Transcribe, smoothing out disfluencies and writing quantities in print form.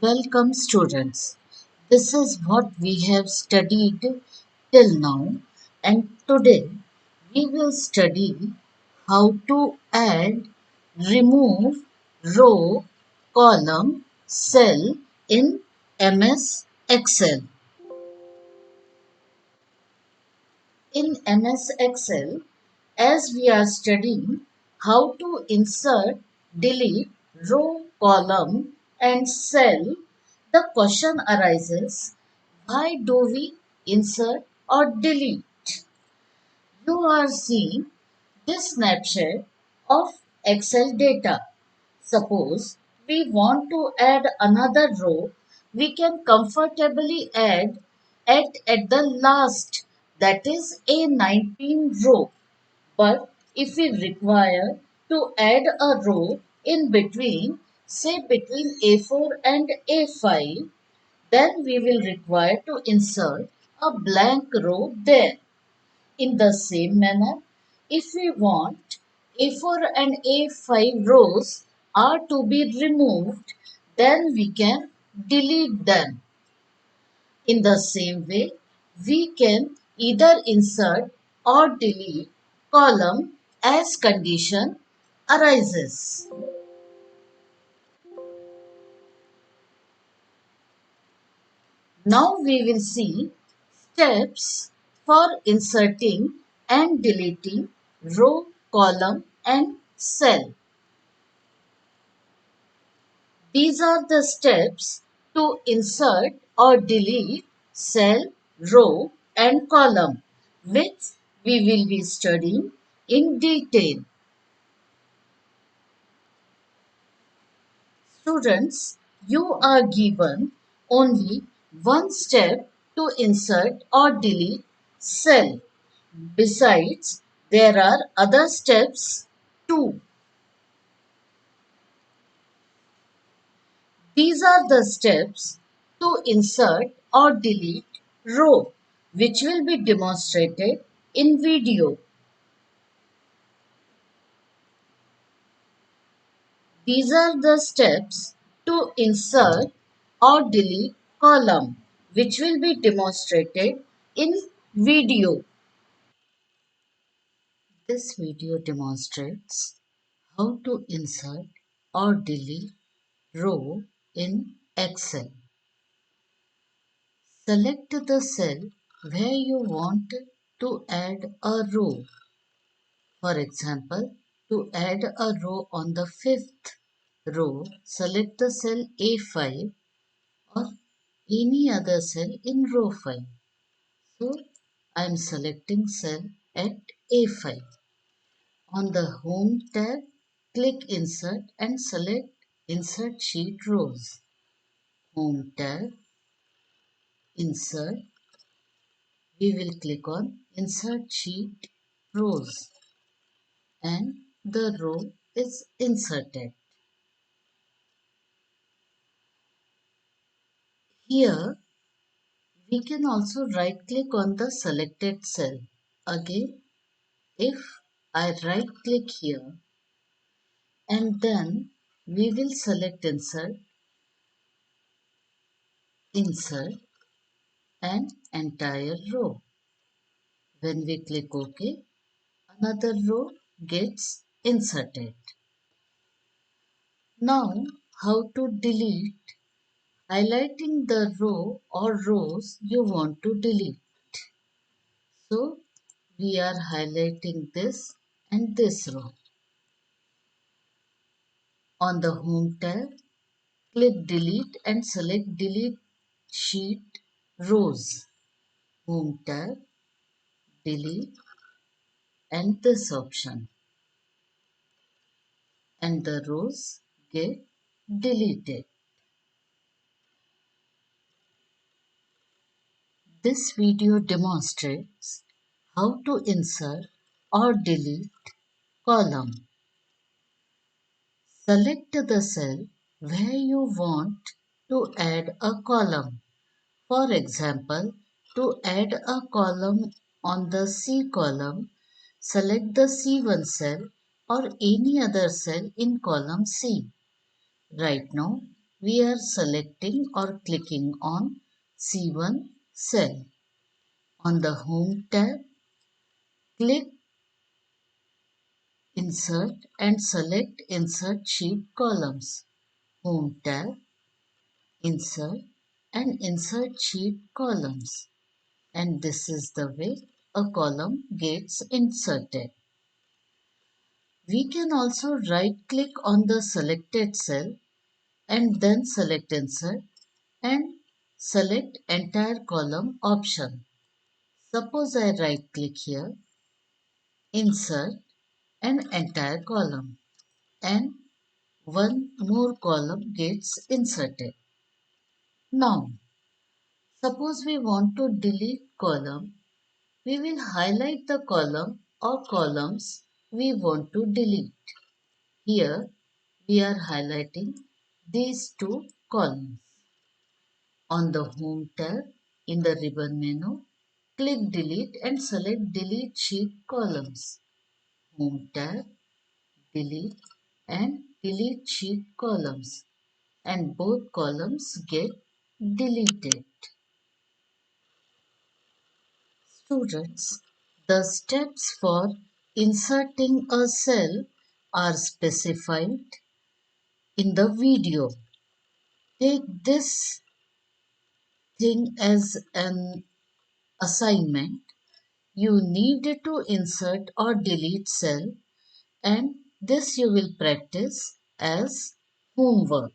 Welcome, students. This is what we have studied till now, and today we will study how to add, remove row, column, cell in MS Excel. In MS Excel, as we are studying how to insert, delete row, column, and cell, the question arises, why do we insert or delete? You are seeing this snapshot of Excel data. Suppose we want to add another row, we can comfortably add at the last, that is A19 row. But if we require to add a row in between, say between A4 and A5, then we will require to insert a blank row there. In the same manner, if we want A4 and A5 rows are to be removed, then we can delete them. In the same way, we can either insert or delete column as condition arises. Now we will see steps for inserting and deleting row, column and cell. These are the steps to insert or delete cell, row and column, which we will be studying in detail. Students, you are given only one step to insert or delete cell. Besides, there are other steps too. These are the steps to insert or delete row, which will be demonstrated in video. These are the steps to insert or delete column, which will be demonstrated in video. This video demonstrates how to insert or delete row in Excel. Select the cell where you want to add a row. For example, to add a row on the fifth row, select the cell A5 or any other cell in row 5. So, I am selecting cell at A5. On the Home tab, click Insert and select Insert Sheet Rows. Home tab, Insert, we will click on Insert Sheet Rows and the row is inserted. Here, we can also right click on the selected cell. Again, if I right click here and then we will select insert an entire row. When we click OK, another row gets inserted. Now, how to delete? Highlighting the row or rows you want to delete. So, we are highlighting this and this row. On the Home tab, click Delete and select Delete Sheet Rows. Home tab, Delete and this option. And the rows get deleted. This video demonstrates how to insert or delete column. Select the cell where you want to add a column. For example, to add a column on the C column, select the C1 cell or any other cell in column C. Right now, we are selecting or clicking on C1 cell. On the Home tab, click Insert and select Insert Sheet Columns. Home tab, Insert and Insert Sheet Columns. And this is the way a column gets inserted. We can also right click on the selected cell and then select Insert and select Entire Column option. Suppose I right click here, Insert an entire column, and one more column gets inserted. Now, suppose we want to delete column, we will highlight the column or columns we want to delete. Here, we are highlighting these two columns. On the Home tab, in the ribbon menu, click Delete and select Delete Sheet Columns. Home tab, Delete and Delete Sheet Columns, and both columns get deleted. Students, the steps for inserting a cell are specified in the video. Take this thing as an assignment. You need to insert or delete cell, and this you will practice as homework.